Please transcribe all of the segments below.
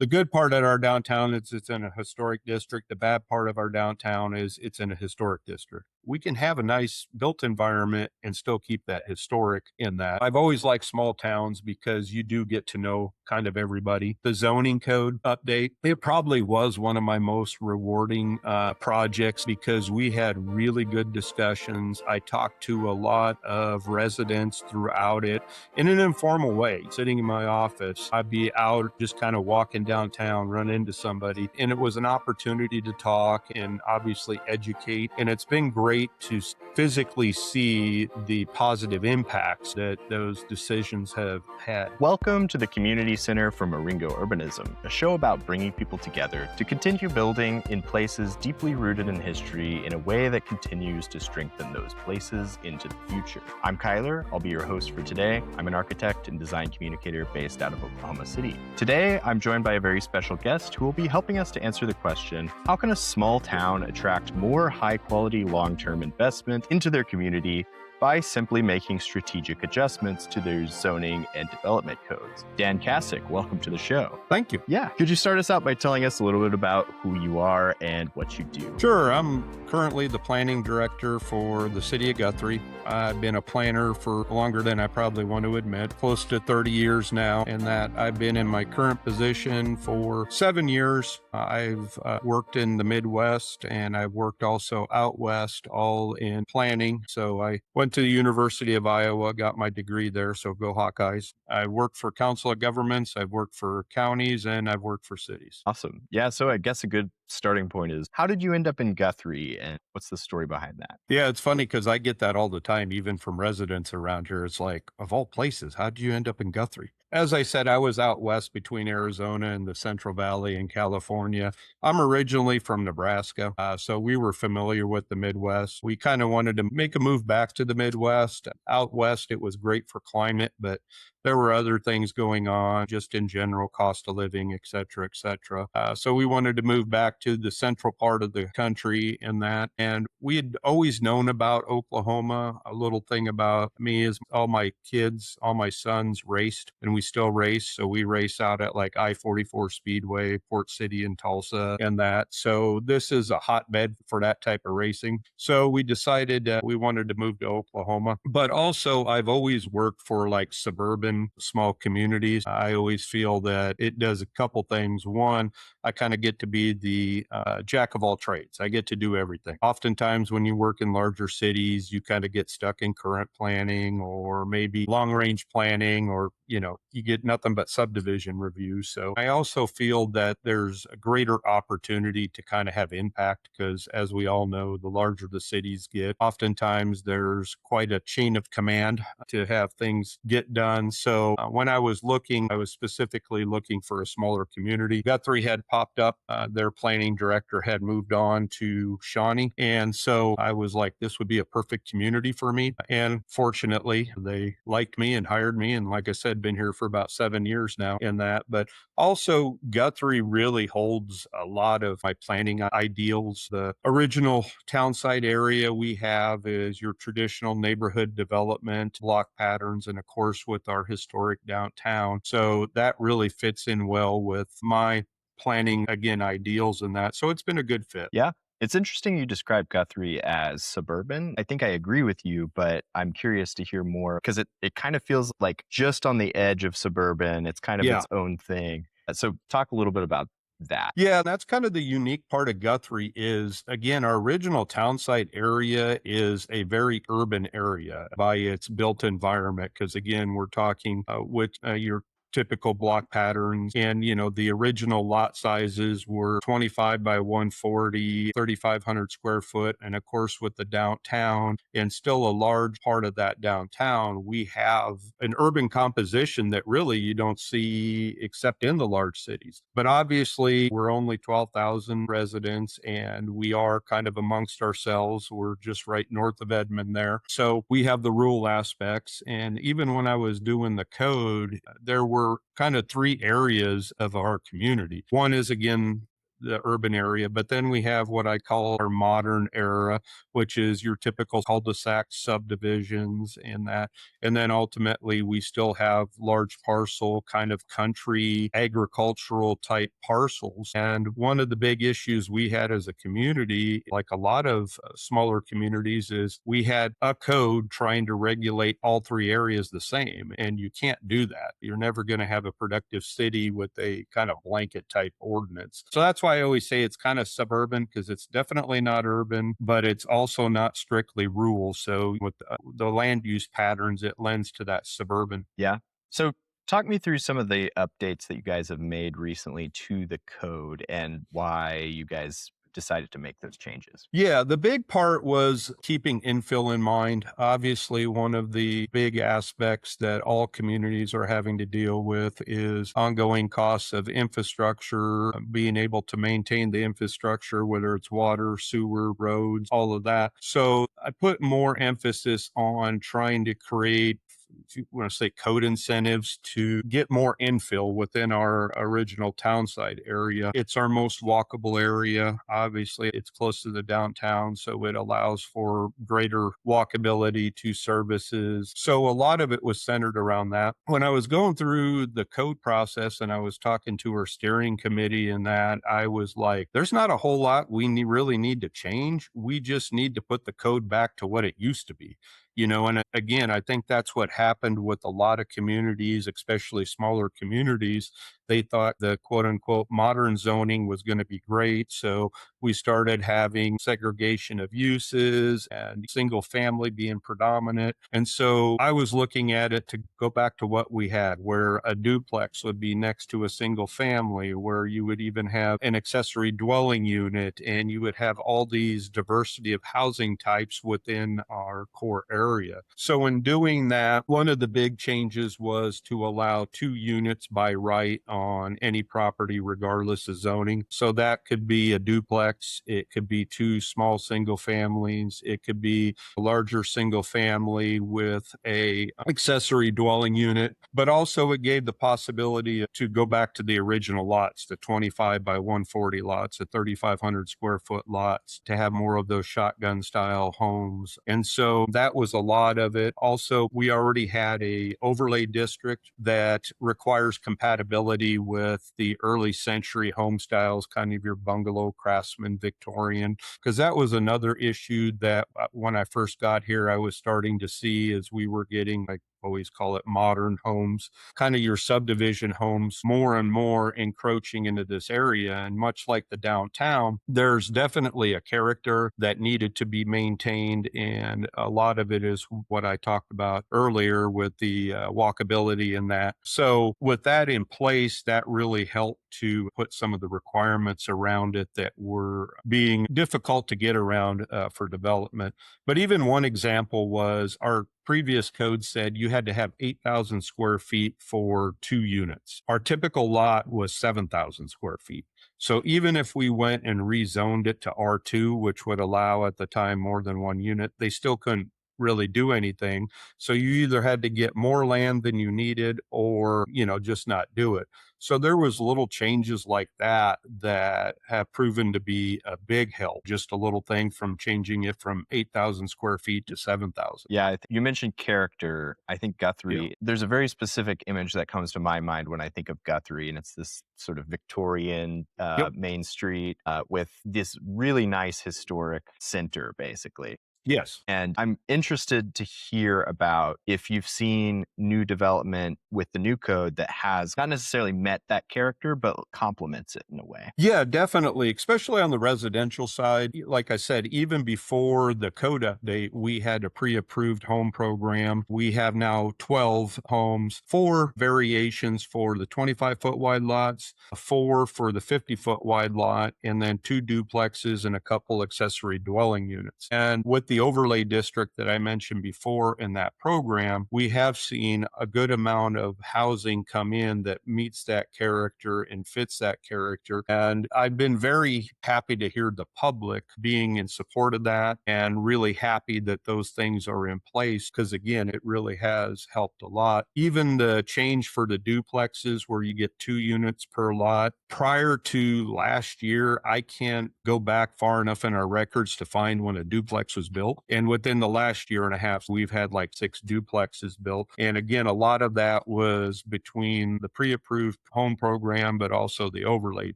The good part at our downtown is it's in a historic district. The bad part of our downtown is it's in a historic district. We can have a nice built environment and still keep that historic in that. I've always liked small towns because you do get to know kind of everybody. The zoning code update, it probably was one of my most rewarding projects because we had really good discussions. I talked to a lot of residents throughout it in an informal way. Sitting in my office, I'd be out just kind of walking downtown, run into somebody, and it was an opportunity to talk and obviously educate. And it's been great to physically see the positive impacts that those decisions have had. Welcome to the Community Center from Eryngo Urbanism, a show about bringing people together to continue building in places deeply rooted in history in a way that continues to strengthen those places into the future. I'm Kyler. I'll be your host for today. I'm an architect and design communicator based out of Oklahoma City. Today, I'm joined by a very special guest who will be helping us to answer the question, how can a small town attract more high-quality long-term investment into their community by simply making strategic adjustments to their zoning and development codes? Dan Kassik, welcome to the show. Thank you. Yeah. Could you start us out by telling us a little bit about who you are and what you do? Sure. I'm currently the planning director for the city of Guthrie. I've been a planner for longer than I probably want to admit, close to 30 years now, and that I've been in my current position for 7 years. I've worked in the Midwest and I've worked also out West, all in planning. So I went to the University of Iowa, got my degree there, so go Hawkeyes. I worked for council of governments, I've worked for counties, and I've worked for cities. Awesome. Yeah, so I guess a good starting point is, how did you end up in Guthrie and what's the story behind that? Yeah, it's funny because I get that all the time, even from residents around here. It's like, of all places, how did you end up in Guthrie? As I said, I was out west between Arizona and the Central Valley in California. I'm originally from Nebraska, so we were familiar with the Midwest. We kind of wanted to make a move back to the Midwest. Out west, it was great for climate, but there were other things going on just in general, cost of living, et cetera, et cetera. So we wanted to move back to the central part of the country in that. And we had always known about Oklahoma. A little thing about me is all my kids, all my sons raced, and we still race. So we race out at like I-44 Speedway, Port City and Tulsa and that. So this is a hotbed for that type of racing. So we decided we wanted to move to Oklahoma. But also I've always worked for like suburban small communities. I always feel that it does a couple things. One, I kind of get to be the jack of all trades. I get to do everything. Oftentimes when you work in larger cities, you kind of get stuck in current planning or maybe long range planning, or you get nothing but subdivision reviews. So I also feel that there's a greater opportunity to kind of have impact because, as we all know, the larger the cities get, oftentimes there's quite a chain of command to have things get done. So when I was looking, I was specifically looking for a smaller community. Guthrie had popped up. Their planning director had moved on to Shawnee. And so I was like, this would be a perfect community for me. And fortunately, they liked me and hired me. And like I said, been here for about 7 years now in that. But also, Guthrie really holds a lot of my planning ideals. The original town site area we have is your traditional neighborhood development, block patterns, and of course, with our historic downtown. So that really fits in well with my planning, again, ideals and that. So it's been a good fit. Yeah. It's interesting you describe Guthrie as suburban. I think I agree with you, but I'm curious to hear more because it kind of feels like just on the edge of suburban. It's kind of Yeah. its own thing. So talk a little bit about that. Yeah, that's kind of the unique part of Guthrie is, again, our original town site area is a very urban area by its built environment. Because again, we're talking with your typical block patterns. And, the original lot sizes were 25 by 140, 3,500 square foot. And of course, with the downtown and still a large part of that downtown, we have an urban composition that really you don't see except in the large cities. But obviously, we're only 12,000 residents and we are kind of amongst ourselves. We're just right north of Edmond there. So we have the rural aspects. And even when I was doing the code, there were kind of three areas of our community. One is, again, the urban area. But then we have what I call our modern era, which is your typical cul-de-sac subdivisions and that. And then ultimately, we still have large parcel kind of country agricultural type parcels. And one of the big issues we had as a community, like a lot of smaller communities, is we had a code trying to regulate all three areas the same. And you can't do that. You're never going to have a productive city with a kind of blanket type ordinance. So that's why I always say it's kind of suburban, because it's definitely not urban, but it's also not strictly rural. So with the land use patterns, it lends to that suburban. Yeah. So talk me through some of the updates that you guys have made recently to the code and why you guys decided to make those changes. Yeah, the big part was keeping infill in mind. Obviously, one of the big aspects that all communities are having to deal with is ongoing costs of infrastructure, being able to maintain the infrastructure, whether it's water, sewer, roads, all of that. So I put more emphasis on trying to create, if you want to say, code incentives to get more infill within our original townside area. It's our most walkable area. Obviously, it's close to the downtown, so it allows for greater walkability to services. So a lot of it was centered around that. When I was going through the code process and I was talking to our steering committee and that, I was like, there's not a whole lot really need to change. We just need to put the code back to what it used to be. And again, I think that's what happened with a lot of communities, especially smaller communities. They thought the quote unquote modern zoning was going to be great. So we started having segregation of uses and single family being predominant. And so I was looking at it to go back to what we had, where a duplex would be next to a single family, where you would even have an accessory dwelling unit, and you would have all these diversity of housing types within our core area. So in doing that, one of the big changes was to allow 2 units by right on any property, regardless of zoning. So that could be a duplex, it could be 2 small single families, it could be a larger single family with a accessory dwelling unit, but also it gave the possibility to go back to the original lots, the 25 by 140 lots, the 3,500 square foot lots, to have more of those shotgun style homes. And so that was a lot of it. Also, we already had a overlay district that requires compatibility with the early century home styles, kind of your bungalow, craftsman, Victorian, because that was another issue that when I first got here, I was starting to see as we were getting, like, always call it modern homes, kind of your subdivision homes, more and more encroaching into this area. And much like the downtown, there's definitely a character that needed to be maintained. And a lot of it is what I talked about earlier with the walkability and that. So with that in place, that really helped to put some of the requirements around it that were being difficult to get around for development. But even one example was our previous code said you had to have 8,000 square feet for 2 units. Our typical lot was 7,000 square feet. So even if we went and rezoned it to R2, which would allow at the time more than 1 unit, they still couldn't really do anything. So you either had to get more land than you needed or, just not do it. So there was little changes like that that have proven to be a big help. Just a little thing from changing it from 8,000 square feet to 7,000. Yeah, you mentioned character. I think Yeah. Guthrie, there's a very specific image that comes to my mind when I think of Guthrie, and it's this sort of Victorian Yep. main street with this really nice historic center, basically. Yes. And I'm interested to hear about if you've seen new development with the new code that has not necessarily met that character, but complements it in a way. Yeah, definitely, especially on the residential side. Like I said, even before the code update, we had a pre-approved home program. We have now 12 homes, 4 variations for the 25-foot wide lots, 4 for the 50-foot wide lot, and then 2 duplexes and a couple accessory dwelling units. And with the overlay district that I mentioned before in that program, we have seen a good amount of housing come in that meets that character and fits that character. And I've been very happy to hear the public being in support of that and really happy that those things are in place because, again, it really has helped a lot. Even the change for the duplexes where you get 2 units per lot. Prior to last year, I can't go back far enough in our records to find when a duplex was built. And within the last year and a half, we've had like 6 duplexes built. And again, a lot of that was between the pre approved home program, but also the overlay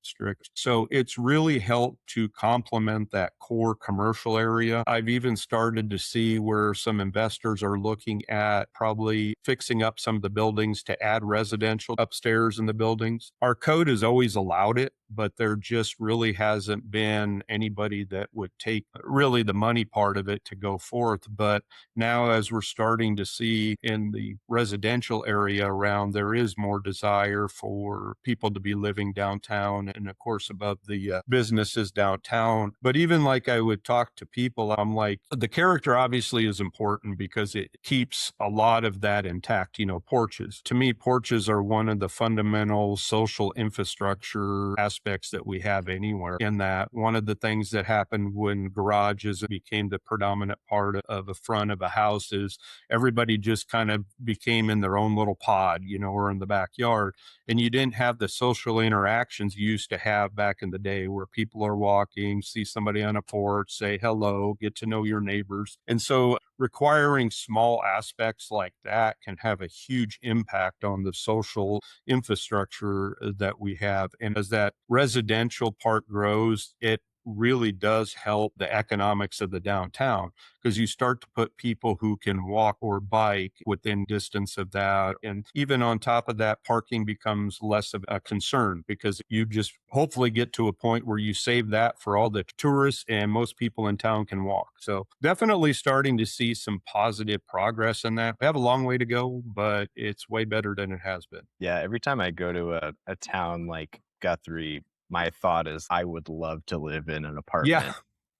district. So it's really helped to complement that core commercial area. I've even started to see where some investors are looking at probably fixing up some of the buildings to add residential upstairs in the buildings. Our code has always allowed it, but there just really hasn't been anybody that would take really the money part of it to go forth. But now, as we're starting to see in the residential area around, there is more desire for people to be living downtown and, of course, above the businesses downtown. But even like I would talk to people, I'm like, the character obviously is important because it keeps a lot of that intact. Porches. To me, porches are one of the fundamental social infrastructure aspects that we have anywhere. In that, one of the things that happened when garages became the predominant part of the front of a house is everybody just kind of became in their own little pod, or in the backyard. And you didn't have the social interactions you used to have back in the day where people are walking, see somebody on a porch, say hello, get to know your neighbors. And so requiring small aspects like that can have a huge impact on the social infrastructure that we have. And as that residential part grows, it really does help the economics of the downtown because you start to put people who can walk or bike within distance of that. And even on top of that, parking becomes less of a concern because you just hopefully get to a point where you save that for all the tourists and most people in town can walk. So definitely starting to see some positive progress in that. We have a long way to go, but it's way better than it has been. Yeah, every time I go to a town like Guthrie, my thought is I would love to live in an Yeah. apartment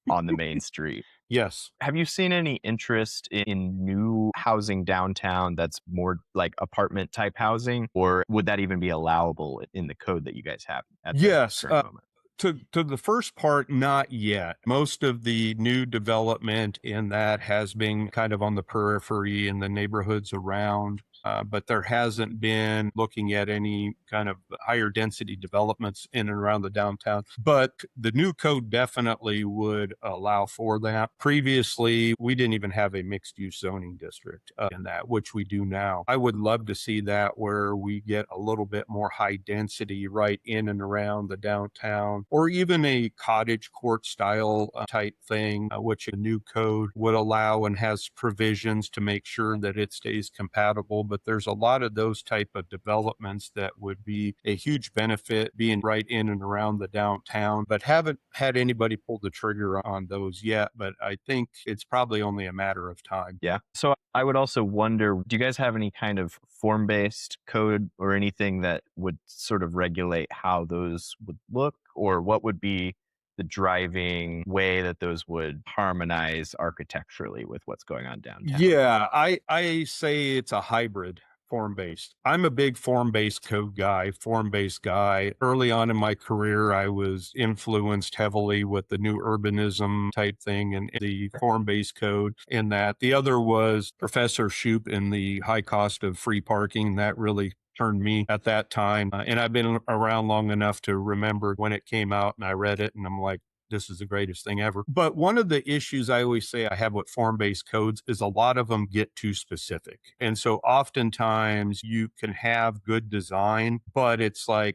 on the main street. Yes. Have you seen any interest in new housing downtown that's more like apartment type housing, or would that even be allowable in the code that you guys have at the Yes. current moment? To the first part, not yet. Most of the new development in that has been kind of on the periphery in the neighborhoods around. But there hasn't been looking at any kind of higher density developments in and around the downtown. But the new code definitely would allow for that. Previously, we didn't even have a mixed use zoning district in that, which we do now. I would love to see that where we get a little bit more high density right in and around the downtown, or even a cottage court style type thing, which a new code would allow and has provisions to make sure that it stays compatible. But there's a lot of those type of developments that would be a huge benefit being right in and around the downtown, but haven't had anybody pull the trigger on those yet. But I think it's probably only a matter of time. Yeah. So I would also wonder, do you guys have any kind of form-based code or anything that would sort of regulate how those would look, or what would be the driving way that those would harmonize architecturally with what's going on downtown? Yeah, I say it's a hybrid form based. I'm a big form based code guy, form based guy. Early on in my career, I was influenced heavily with the new urbanism type thing and the form based code in that. The other was Professor Shoup in the high cost of free parking. That really turned me at that time. And I've been around long enough to remember when it came out and I read it and I'm like, this is the greatest thing ever. But one of the issues I always say I have with form based codes is a lot of them get too specific. And so oftentimes you can have good design, but it's like,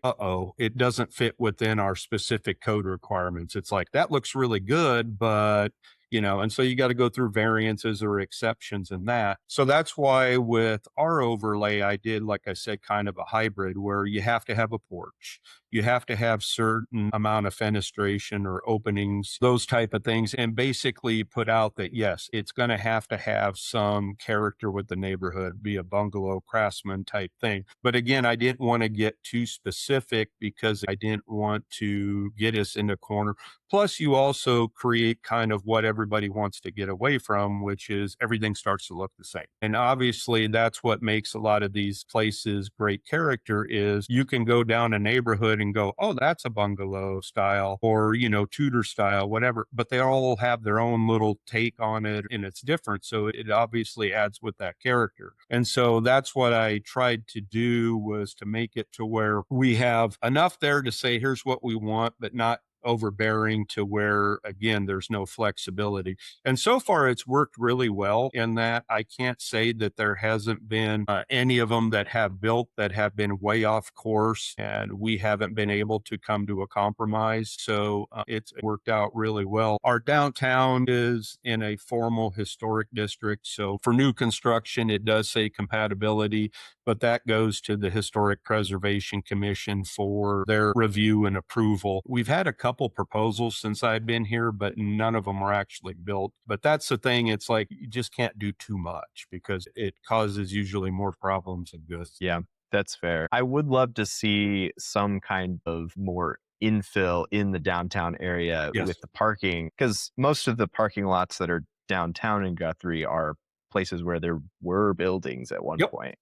it doesn't fit within our specific code requirements. It's like, that looks really good, but and so you got to go through variances or exceptions in that. So that's why with our overlay, I did, like I said, kind of a hybrid where you have to have a porch. You have to have certain amount of fenestration or openings, those type of things, and basically put out that, yes, it's going to have some character with the neighborhood, be a bungalow craftsman type thing. But again, I didn't want to get too specific because I didn't want to get us in a corner. Plus, you also create kind of whatever everybody wants to get away from, which is everything starts to look the same. And obviously that's what makes a lot of these places great character is you can go down a neighborhood and go, oh, that's a bungalow style or, Tudor style, whatever, but they all have their own little take on it and it's different. So it obviously adds with that character. And so that's what I tried to do was to make it to where we have enough there to say, here's what we want, but not overbearing to where, again, there's no flexibility. And so far, it's worked really well in that I can't say that there hasn't been any of them that have built that have been way off course and we haven't been able to come to a compromise. So it's worked out really well. Our downtown is in a formal historic district. So for new construction, it does say compatibility, but that goes to the Historic Preservation Commission for their review and approval. We've had a couple proposals since I've been here, but none of them are actually built. But that's the thing. It's like you just can't do too much because it causes usually more problems than good. Yeah, that's fair. I would love to see some kind of more infill in the downtown area Yes. with the parking, because most of the parking lots that are downtown in Guthrie are places where there were buildings at one Yep. point.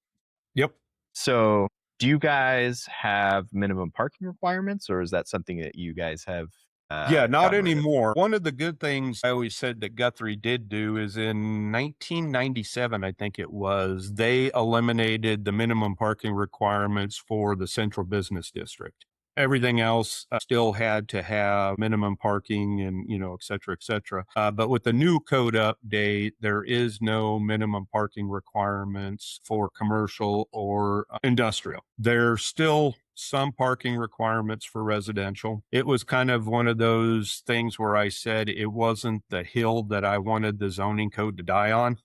Yep. So, do you guys have minimum parking requirements, or is that something that you guys have Yeah, not gotten rid of? anymore. One of the good things I always said that Guthrie did do is in 1997, I think it was, they eliminated the minimum parking requirements for the central business district. Everything else still had to have minimum parking and, et cetera, et cetera. But with the new code update, there is no minimum parking requirements for commercial or industrial. There's still some parking requirements for residential. It was kind of one of those things where I said it wasn't the hill that I wanted the zoning code to die on.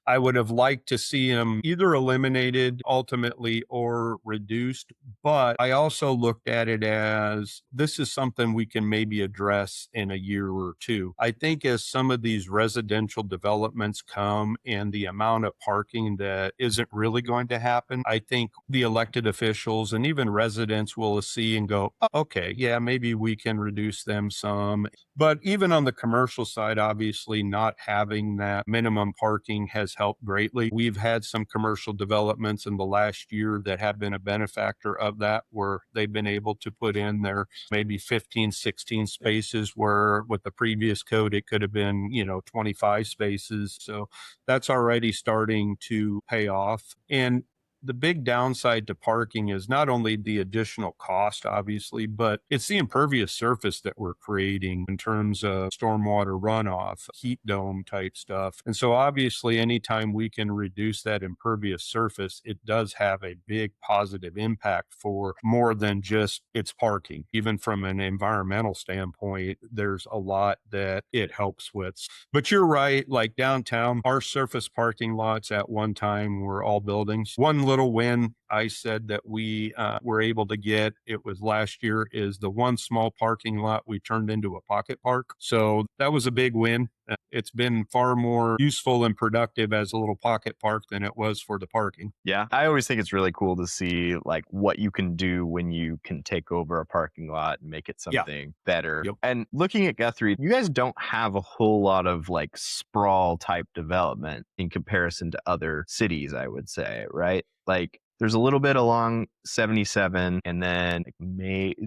I would have liked to see them either eliminated ultimately or reduced. But I also looked at it as this is something we can maybe address in a year or two. I think as some of these residential developments come and the amount of parking that isn't really going to happen, I think the elected officials and even residents will see and go, "Oh, okay, yeah, maybe we can reduce them some." But even on the commercial side, obviously not having that minimum parking has helped greatly. We've had some commercial developments in the last year that have been a benefactor of that, where they've been able to put in their maybe 15, 16 spaces, where with the previous code, it could have been, 25 spaces. So that's already starting to pay off. And the big downside to parking is not only the additional cost, obviously, but it's the impervious surface that we're creating in terms of stormwater runoff, heat dome type stuff. And so obviously, anytime we can reduce that impervious surface, it does have a big positive impact for more than just its parking. Even from an environmental standpoint, there's a lot that it helps with. But you're right, like downtown, our surface parking lots at one time were all buildings. One little win I said that we were able to get, it was last year, is the one small parking lot we turned into a pocket park. So that was a big win. It's been far more useful and productive as a little pocket park than it was for the parking. Yeah, I always think it's really cool to see like what you can do when you can take over a parking lot and make it Yeah. something better. Yep. And looking at Guthrie, you guys don't have a whole lot of like sprawl type development in comparison to other cities, I would say, right? Like there's a little bit along 77 and then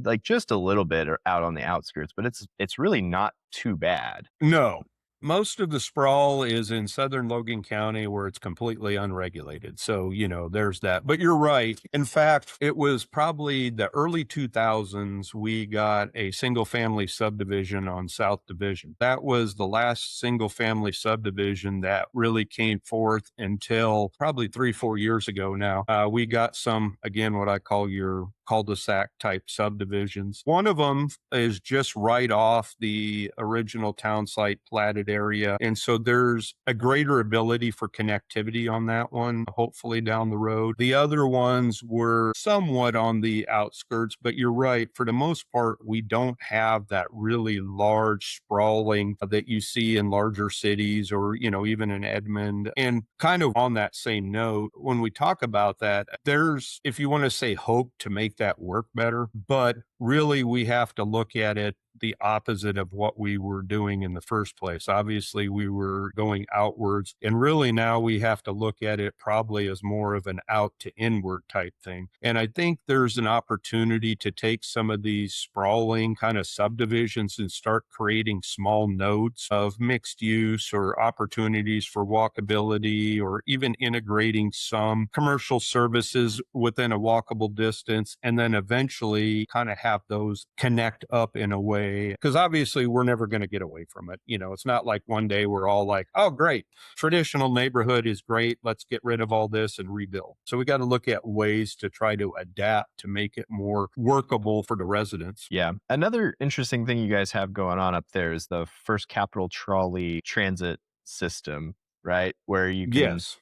like just a little bit out on the outskirts, but it's really not too bad. No. Most of the sprawl is in southern Logan County where it's completely unregulated. So, there's that. But you're right. In fact, it was probably the early 2000s we got a single family subdivision on South Division. That was the last single family subdivision that really came forth until probably 3, 4 years ago now. We got some, again, what I call your cul-de-sac type subdivisions. One of them is just right off the original town site platted area. And so there's a greater ability for connectivity on that one, hopefully down the road. The other ones were somewhat on the outskirts, but you're right. For the most part, we don't have that really large sprawling that you see in larger cities or, even in Edmond. And kind of on that same note, when we talk about that, there's, if you want to say hope to make that work better, but really we have to look at it the opposite of what we were doing in the first place. Obviously, we were going outwards, and really now we have to look at it probably as more of an out to inward type thing. And I think there's an opportunity to take some of these sprawling kind of subdivisions and start creating small nodes of mixed use or opportunities for walkability, or even integrating some commercial services within a walkable distance, and then eventually kind of have those connect up in a way. Because obviously, we're never going to get away from it. It's not like one day we're all like, oh, great, traditional neighborhood is great. Let's get rid of all this and rebuild. So we got to look at ways to try to adapt to make it more workable for the residents. Yeah. Another interesting thing you guys have going on up there is the first capital trolley transit system, right? Where Yes.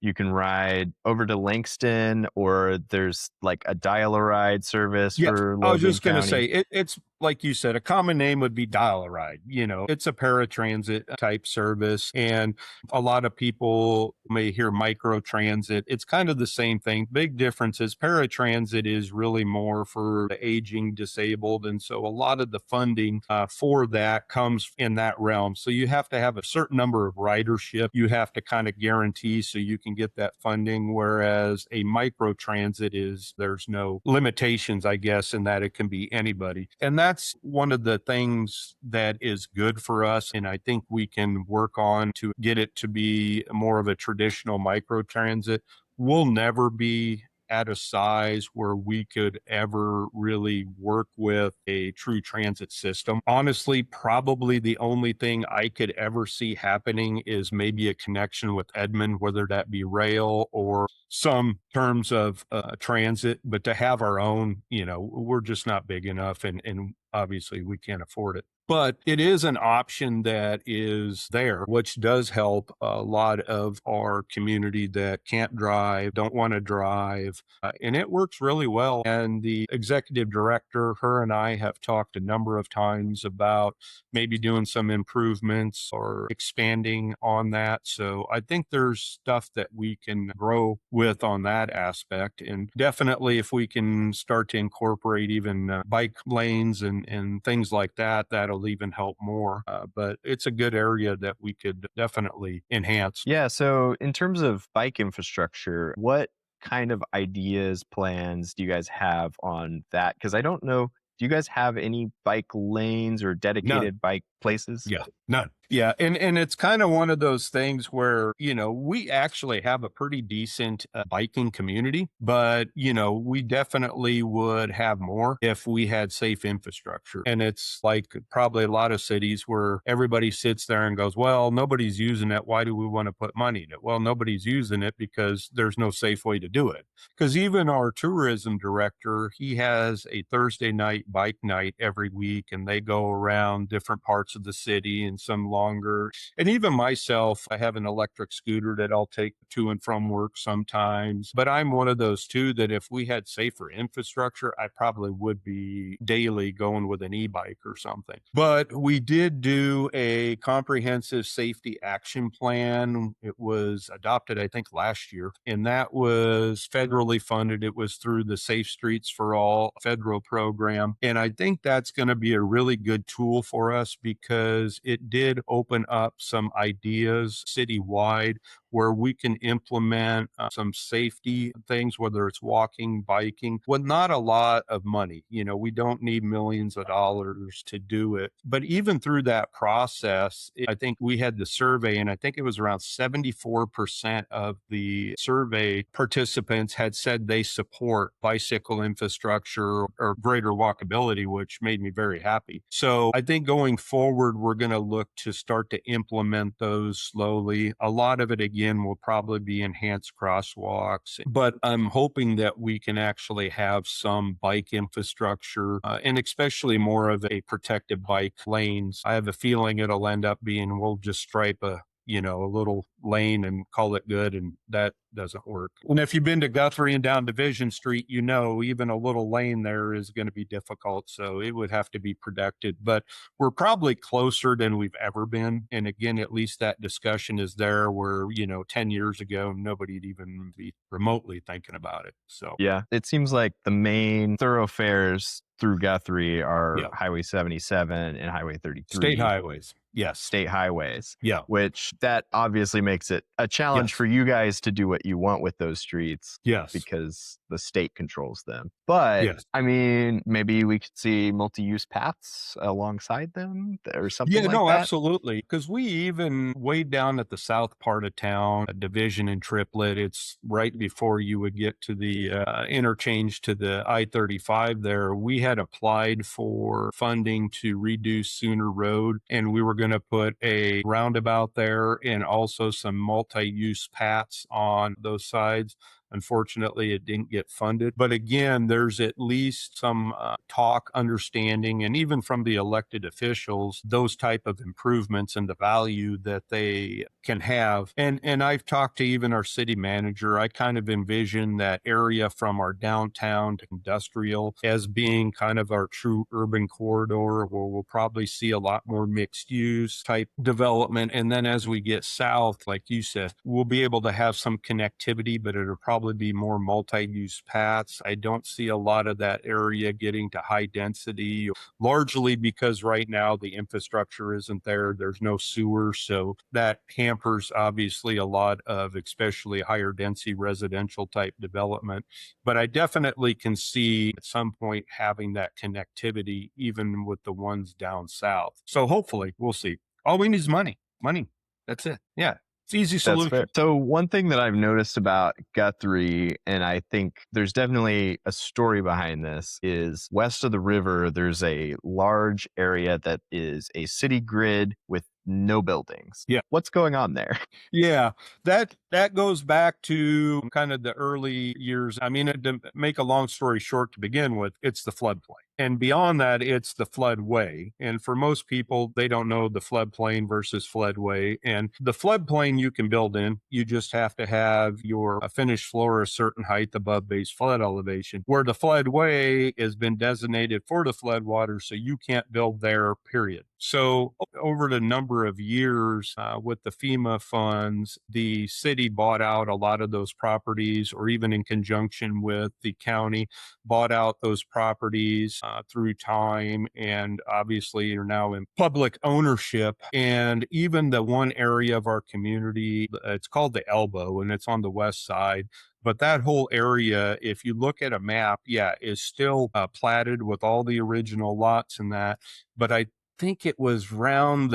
you can ride over to Langston, or there's like a dial-a-ride service Yeah, for I was Logan just going to say County. it's like you said, a common name would be dial a ride. It's a paratransit type service, and a lot of people may hear micro transit. It's kind of the same thing. Big difference is paratransit is really more for the aging, disabled, and so a lot of the funding for that comes in that realm. So you have to have a certain number of ridership. You have to kind of guarantee so you can get that funding. Whereas a micro transit is there's no limitations, I guess, in that it can be anybody. And that's one of the things that is good for us. And I think we can work on to get it to be more of a traditional micro transit. We'll never be at a size where we could ever really work with a true transit system. Honestly, probably the only thing I could ever see happening is maybe a connection with Edmond, whether that be rail or some terms of transit. But to have our own, we're just not big enough, and obviously we can't afford it. But it is an option that is there, which does help a lot of our community that can't drive, don't want to drive, and it works really well. And the executive director, her and I have talked a number of times about maybe doing some improvements or expanding on that. So I think there's stuff that we can grow with on that aspect. And definitely, if we can start to incorporate even bike lanes and things like that, that'll even help more. But it's a good area that we could definitely enhance. Yeah, so in terms of bike infrastructure, what kind of ideas, plans do you guys have on that? Because I don't know, do you guys have any bike lanes or None. dedicated bike places? Yeah, none. Yeah, and it's kind of one of those things where, we actually have a pretty decent biking community, but, we definitely would have more if we had safe infrastructure. And it's like probably a lot of cities where everybody sits there and goes, well, nobody's using it. Why do we want to put money in it? Well, nobody's using it because there's no safe way to do it. Because even our tourism director, he has a Thursday night bike night every week, and they go around different parts of the city and some longer. And even myself, I have an electric scooter that I'll take to and from work sometimes. But I'm one of those too that if we had safer infrastructure, I probably would be daily going with an e-bike or something. But we did do a comprehensive safety action plan. It was adopted, I think, last year, and that was federally funded. It was through the Safe Streets for All federal program. And I think that's going to be a really good tool for us because it did open up some ideas citywide where we can implement some safety things, whether it's walking, biking, with not a lot of money. We don't need millions of dollars to do it. But even through that process, I think we had the survey, and I think it was around 74% of the survey participants had said they support bicycle infrastructure or greater walkability, which made me very happy. So I think going forward, we're going to look to start to implement those slowly. A lot of it, again, will probably be enhanced crosswalks, but I'm hoping that we can actually have some bike infrastructure and especially more of a protected bike lanes. I have a feeling it'll end up being we'll just stripe a a little lane and call it good. And that doesn't work. And if you've been to Guthrie and down Division Street, even a little lane there is going to be difficult. So it would have to be protected. But we're probably closer than we've ever been. And again, at least that discussion is there where, 10 years ago, nobody'd even be remotely thinking about it. So, Yeah, it seems like the main thoroughfares through Guthrie are yeah, Highway 77 and Highway state 33, highways. Yes. state highways, Yeah. which that obviously makes it a challenge Yes. for you guys to do what you want with those streets Yes. because the state controls them. But Yes. I mean, maybe we could see multi-use paths alongside them or something Yeah, like no, that. absolutely. Because we even way down at the south part of town, a Division and Triplet, it's right before you would get to the interchange to the I-35 there. We had applied for funding to redo Sooner Road, and we were going to put a roundabout there and also some multi-use paths on those sides. Unfortunately, it didn't get funded. But again, there's at least some talk, understanding, and even from the elected officials, those type of improvements and the value that they can have. And I've talked to even our city manager. I kind of envision that area from our downtown to industrial as being kind of our true urban corridor where we'll probably see a lot more mixed use type development. And then as we get south, like you said, we'll be able to have some connectivity, but it'll probably be more multi-use paths. I don't see a lot of that area getting to high density, largely because right now the infrastructure isn't there. There's no sewer. So that hampers obviously a lot of especially higher density residential type development. But I definitely can see at some point having that connectivity, even with the ones down south. So hopefully we'll see. All we need is money. Money. That's it. Yeah. It's easy That's fair. solution. So one thing that I've noticed about Guthrie, and I think there's definitely a story behind this, is west of the river, there's a large area that is a city grid with no buildings. Yeah. What's going on there? Yeah, that goes back to kind of the early years. I mean, to make a long story short to begin with, it's the floodplain. And beyond that, it's the floodway. And for most people, they don't know the floodplain versus floodway. And the floodplain you can build in, you just have to have your finished floor a certain height above base flood elevation. Where the floodway has been designated for the floodwater, so you can't build there, period. So over the number of years with the FEMA funds, the city bought out a lot of those properties, or even in conjunction with the county, bought out those properties through time, and obviously are now in public ownership. And even the one area of our community, it's called the Elbow, and it's on the west side. But that whole area, if you look at a map, yeah, is still platted with all the original lots and that. But I think it was around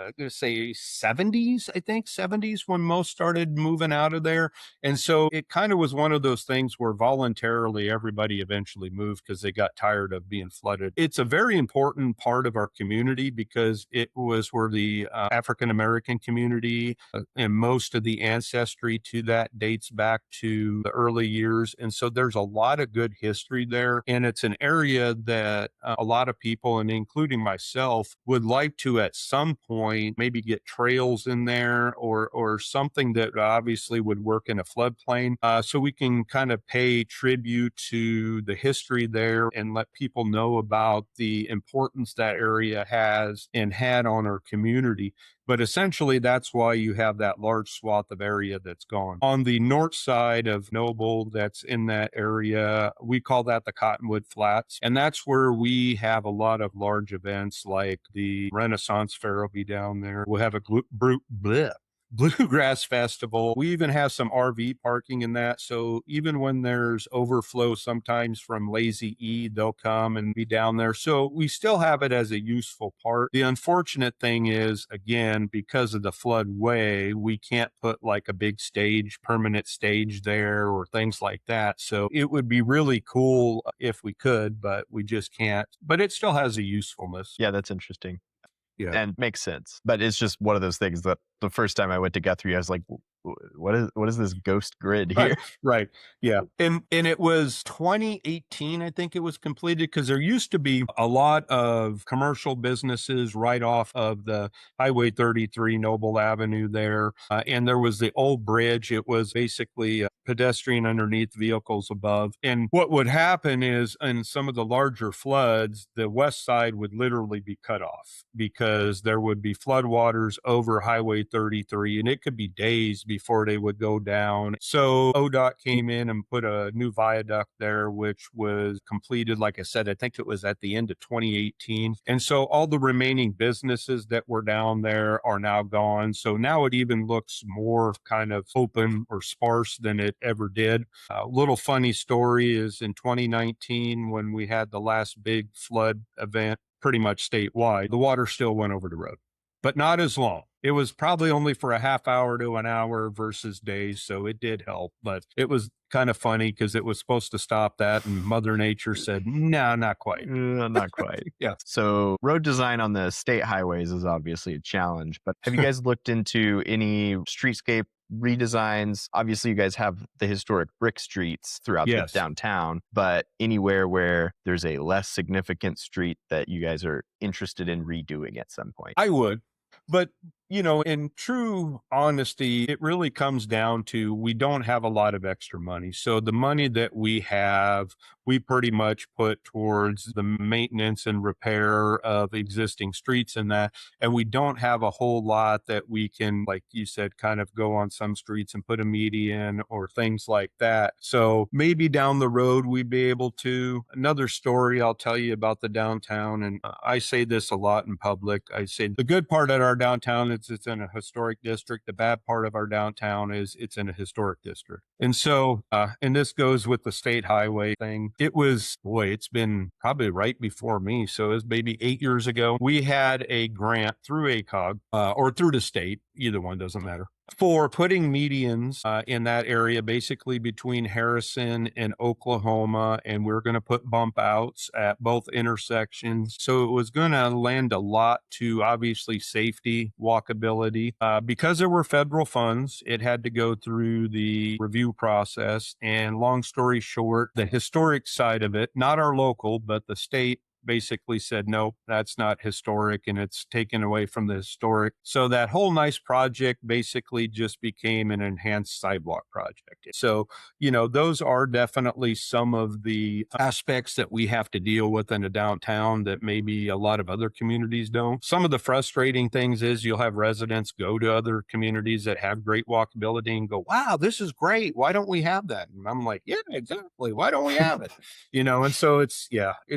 I'm going to say 70s, I think 70s when most started moving out of there. And so it kind of was one of those things where voluntarily everybody eventually moved because they got tired of being flooded. It's a very important part of our community because it was where the African American community and most of the ancestry to that dates back to the early years. And so there's a lot of good history there. And it's an area that a lot of people, and including myself, would like to at some point maybe get trails in there or something that obviously would work in a floodplain, so we can kind of pay tribute to the history there and let people know about the importance that area has and had on our community. But essentially, that's why you have that large swath of area that's gone. On the north side of Noble, that's in that area, we call that the Cottonwood Flats. And that's where we have a lot of large events like the Renaissance Fair will be down there. We'll have a bluegrass festival. We even have some RV parking in that. So even when there's overflow, sometimes from Lazy E, they'll come and be down there. So we still have it as a useful part. The unfortunate thing is, again, because of the floodway, we can't put like a big stage, permanent stage there or things like that. So it would be really cool if we could, but we just can't. But it still has a usefulness. Yeah, that's interesting. Yeah. And makes sense. But it's just one of those things that the first time I went to Guthrie, I was like, what is this ghost grid Right, here?" right. Yeah. And it was 2018, I think it was completed because there used to be a lot of commercial businesses right off of the Highway 33 Noble Avenue there. And there was the old bridge. It was basically pedestrian underneath, vehicles above. And what would happen is in some of the larger floods, the west side would literally be cut off because there would be floodwaters over Highway 33, and it could be days before they would go down. So ODOT came in and put a new viaduct there, which was completed. Like I said, I think it was at the end of 2018. And so all the remaining businesses that were down there are now gone. So now it even looks more kind of open or sparse than it ever did. A little funny story is in 2019, when we had the last big flood event, pretty much statewide, the water still went over the road, but not as long. It was probably only for a half hour to an hour versus days. So it did help, but it was kind of funny because it was supposed to stop that. And Mother Nature said, no, not quite. Not quite. Yeah. So, road design on the state highways is obviously a challenge, but have you guys looked into any streetscape redesigns? Obviously, you guys have the historic brick streets throughout the Yes. downtown, but anywhere where there's a less significant street that you guys are interested in redoing at some point? I would. But, in true honesty, it really comes down to we don't have a lot of extra money. So the money that we have, we pretty much put towards the maintenance and repair of existing streets and that. And we don't have a whole lot that we can, like you said, kind of go on some streets and put a median or things like that. So maybe down the road we'd be able to. Another story I'll tell you about the downtown, and I say this a lot in public. I say the good part of our downtown is it's in a historic district. The bad part of our downtown is it's in a historic district. And so, and this goes with the state highway thing. It was, boy, it's been probably right before me. So it was maybe 8 years ago. We had a grant through ACOG or through the state. Either one doesn't matter, for putting medians in that area, basically between Harrison and Oklahoma. And we're going to put bump outs at both intersections. So it was going to lend a lot to obviously safety, walkability. Because there were federal funds, it had to go through the review process. And long story short, the historic side of it, not our local, but the state, basically said, no, that's not historic and it's taken away from the historic. So that whole nice project basically just became an enhanced sidewalk project. So, those are definitely some of the aspects that we have to deal with in a downtown that maybe a lot of other communities don't. Some of the frustrating things is you'll have residents go to other communities that have great walkability and go, wow, this is great. Why don't we have that? And I'm like, yeah, exactly. Why don't we have it? And so it's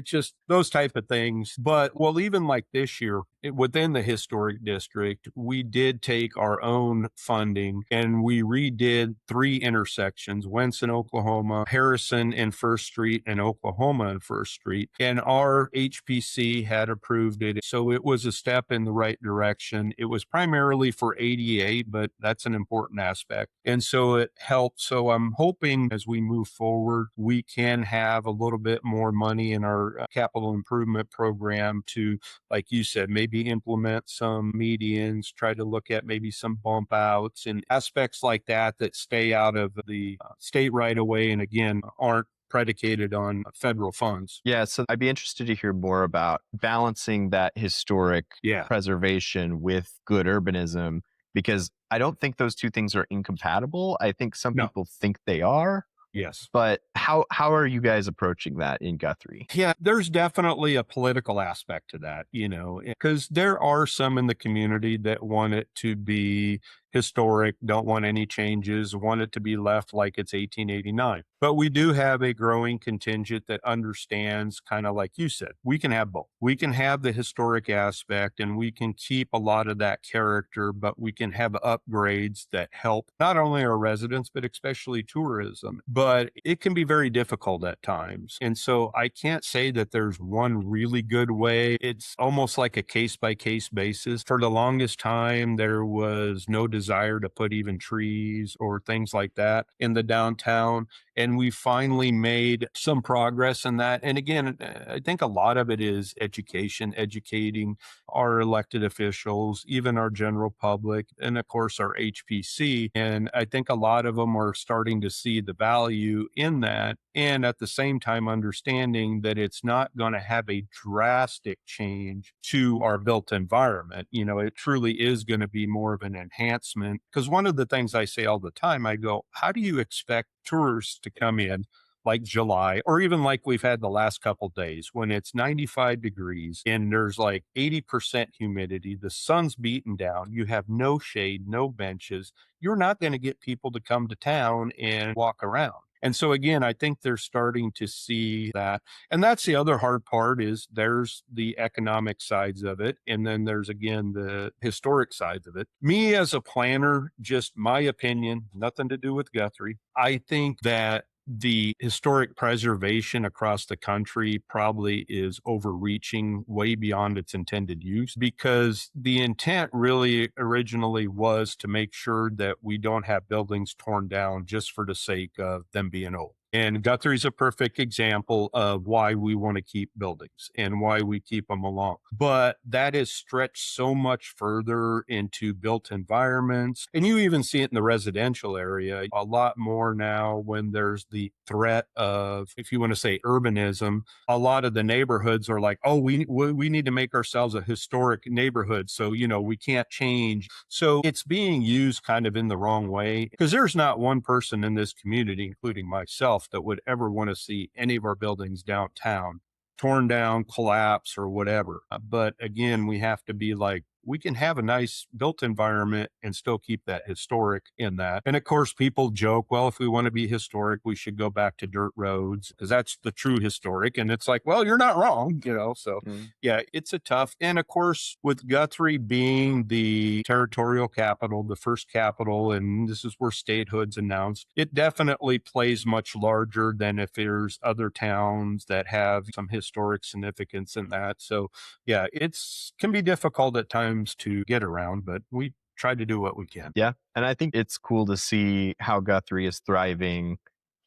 just those type of things. But well, even like this year, within the historic district, we did take our own funding and we redid 3 intersections: Wentz in Oklahoma, Harrison and First Street, and Oklahoma and First Street. And our HPC had approved it. So it was a step in the right direction. It was primarily for ADA, but that's an important aspect. And so it helped. So I'm hoping as we move forward, we can have a little bit more money in our capital improvement program to, like you said, maybe implement some medians, try to look at maybe some bump outs and aspects like that that stay out of the state right away and again aren't predicated on federal funds. Yeah, so I'd be interested to hear more about balancing that historic Yeah. preservation with good urbanism, because I don't think those two things are incompatible. I think some No. people think they are, Yes. but how are you guys approaching that in Guthrie? Yeah, there's definitely a political aspect to that, because there are some in the community that want it to be historic, don't want any changes, want it to be left like it's 1889. But we do have a growing contingent that understands, kind of like you said, we can have both. We can have the historic aspect and we can keep a lot of that character, but we can have upgrades that help not only our residents, but especially tourism. But it can be very difficult at times. And so I can't say that there's one really good way. It's almost like a case by case basis. For the longest time, there was no desire to put even trees or things like that in the downtown. And we finally made some progress in that. And again, I think a lot of it is education, educating our elected officials, even our general public, and of course our HPC. And I think a lot of them are starting to see the value in that. And at the same time, understanding that it's not going to have a drastic change to our built environment. It truly is going to be more of an enhancement. Because one of the things I say all the time, I go, how do you expect tourists to come in like July, or even like we've had the last couple days when it's 95 degrees and there's like 80% humidity, the sun's beating down, you have no shade, no benches. You're not going to get people to come to town and walk around. And so again, I think they're starting to see that. And that's the other hard part is there's the economic sides of it. And then there's again the historic sides of it. Me as a planner, just my opinion, nothing to do with Guthrie. I think that the historic preservation across the country probably is overreaching way beyond its intended use because the intent really originally was to make sure that we don't have buildings torn down just for the sake of them being old. And Guthrie's a perfect example of why we want to keep buildings and why we keep them along. But that is stretched so much further into built environments. And you even see it in the residential area a lot more now when there's the threat of, if you want to say urbanism, a lot of the neighborhoods are like, oh, we need to make ourselves a historic neighborhood. So, we can't change. So it's being used kind of in the wrong way because there's not one person in this community, including myself, that would ever want to see any of our buildings downtown torn down, collapse, or whatever. But again, we have to be like, we can have a nice built environment and still keep that historic in that. And of course, people joke, well, if we want to be historic, we should go back to dirt roads because that's the true historic. And it's like, well, you're not wrong. So yeah, it's a tough. And of course, with Guthrie being the territorial capital, the first capital, and this is where statehood's announced, it definitely plays much larger than if there's other towns that have some historic significance in that. So yeah, it's can be difficult at times to get around, but we try to do what we can. Yeah. And I think it's cool to see how Guthrie is thriving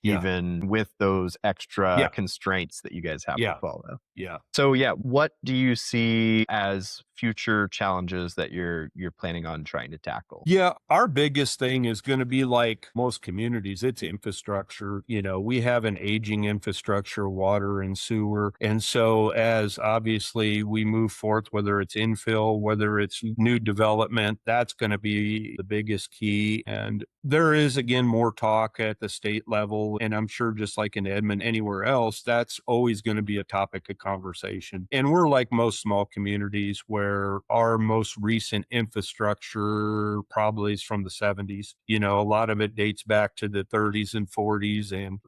Yeah. even with those extra Yeah. constraints that you guys have to Yeah. follow. Yeah. So yeah, what do you see as future challenges that you're planning on trying to tackle? Yeah, our biggest thing is going to be like most communities, it's infrastructure. We have an aging infrastructure, water and sewer. And so, as obviously we move forth, whether it's infill, whether it's new development, that's going to be the biggest key. And there is, again, more talk at the state level. And I'm sure just like in Edmond, anywhere else, that's always going to be a topic of conversation. And we're like most small communities where our most recent infrastructure probably is from the 70s. A lot of it dates back to the 30s and 40s. And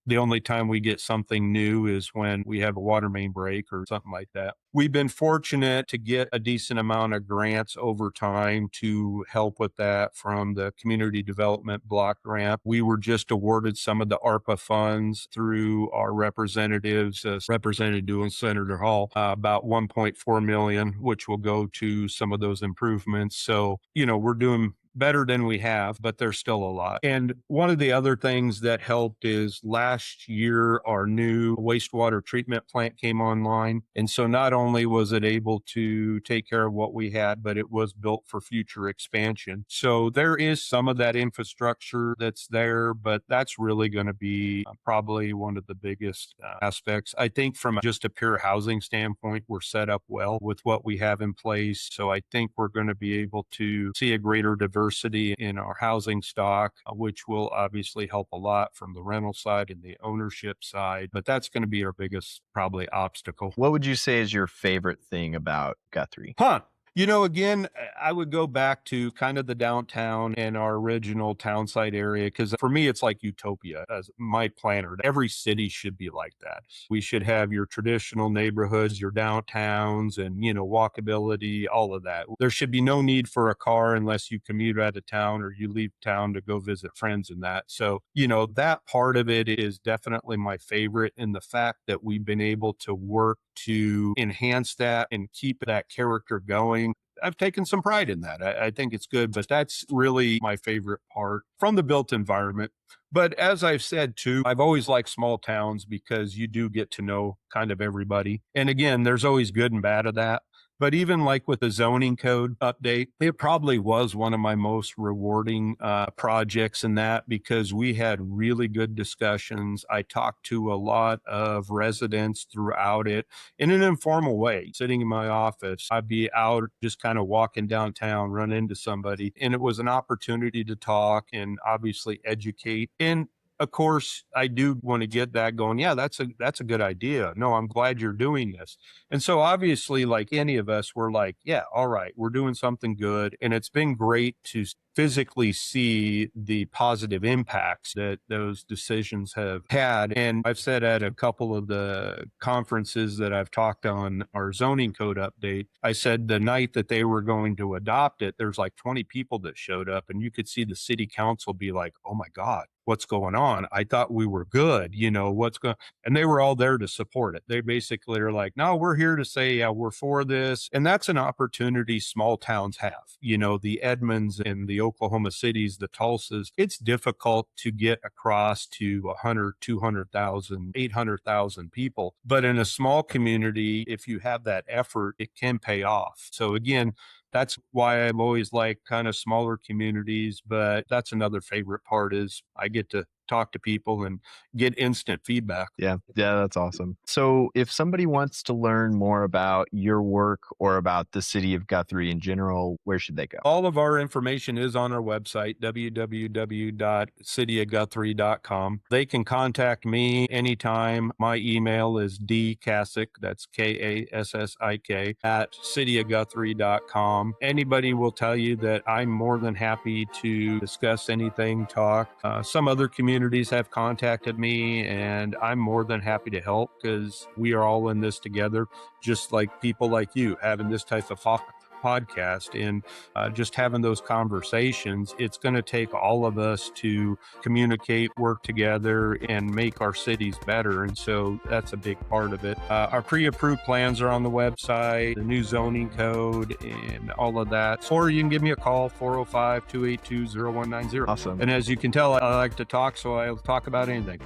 the only time we get something new is when we have a water main break or something like that. We've been fortunate to get a decent amount of grants over time to help with that from the Community Development Block Grant. We were just awarded some of the ARPA funds through our representatives, Representative Doing Senator Hall, about 1.4 million, which will go to some of those improvements. So, we're doing better than we have, but there's still a lot. And one of the other things that helped is last year, our new wastewater treatment plant came online. And so not only was it able to take care of what we had, but it was built for future expansion. So there is some of that infrastructure that's there, but that's really going to be probably one of the biggest aspects. I think from just a pure housing standpoint, we're set up well with what we have in place. So I think we're going to be able to see a greater diversity in our housing stock, which will obviously help a lot from the rental side and the ownership side. But that's going to be our biggest probably obstacle. What would you say is your favorite thing about Guthrie? Huh. Again, I would go back to kind of the downtown and our original town site area because for me, it's like utopia as my planner. Every city should be like that. We should have your traditional neighborhoods, your downtowns, and, walkability, all of that. There should be no need for a car unless you commute out of town or you leave town to go visit friends and that. So, that part of it is definitely my favorite. And the fact that we've been able to work to enhance that and keep that character going. I've taken some pride in that. I think it's good, but that's really my favorite part from the built environment. But as I've said too, I've always liked small towns because you do get to know kind of everybody. And again, there's always good and bad of that. But even like with the zoning code update, it probably was one of my most rewarding projects in that because we had really good discussions. I talked to a lot of residents throughout it in an informal way. Sitting in my office, I'd be out just kind of walking downtown, run into somebody, and it was an opportunity to talk and obviously educate. And of course, I do want to get that going. Yeah, that's a good idea. No, I'm glad you're doing this. And so obviously, like any of us, we're like, yeah, all right, we're doing something good. And it's been great to physically see the positive impacts that those decisions have had. And I've said at a couple of the conferences that I've talked on our zoning code update, I said the night that they were going to adopt it, there's like 20 people that showed up, and you could see the city council be like, oh my God, what's going on? I thought we were good, what's going, and they were all there to support it. They basically are like, no, we're here to say, yeah, we're for this. And that's an opportunity small towns have, the Edmonds and the Oklahoma cities, the Tulsas. It's difficult to get across to 100, 200,000, 800,000 people. But in a small community, if you have that effort, it can pay off. So again, that's why I've always liked kind of smaller communities, but that's another favorite part is I get to talk to people and get instant feedback. Yeah, that's awesome. So if somebody wants to learn more about your work or about the city of Guthrie in general, where should they go? All of our information is on our website, www.cityofguthrie.com. They can contact me anytime. My email is dkassik, that's Kassik, at cityofguthrie.com. Anybody will tell you that I'm more than happy to discuss anything, talk. Some other communities have contacted me, and I'm more than happy to help because we are all in this together, just like people like you having this type of podcast and just having those conversations. It's going to take all of us to communicate, work together, and make our cities better. And so that's a big part of it. Our pre-approved plans are on the website, the new zoning code, and all of that. Or you can give me a call, 405-282-0190. Awesome. And as you can tell, I like to talk, so I'll talk about anything.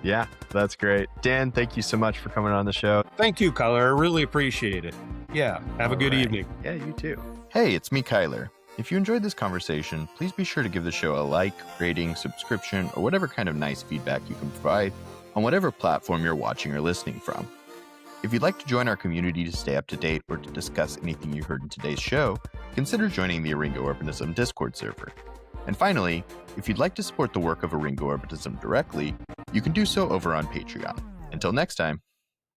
Yeah, that's great. Dan, thank you so much for coming on the show. Thank you, Kyler. I really appreciate it. Yeah, have a good evening. Yeah, you too. Hey, it's me, Kyler. If you enjoyed this conversation, please be sure to give the show a like, rating, subscription, or whatever kind of nice feedback you can provide on whatever platform you're watching or listening from. If you'd like to join our community to stay up to date or to discuss anything you heard in today's show, consider joining the Eryngo Urbanism Discord server. And finally, if you'd like to support the work of Eryngo Urbanism directly, you can do so over on Patreon. Until next time.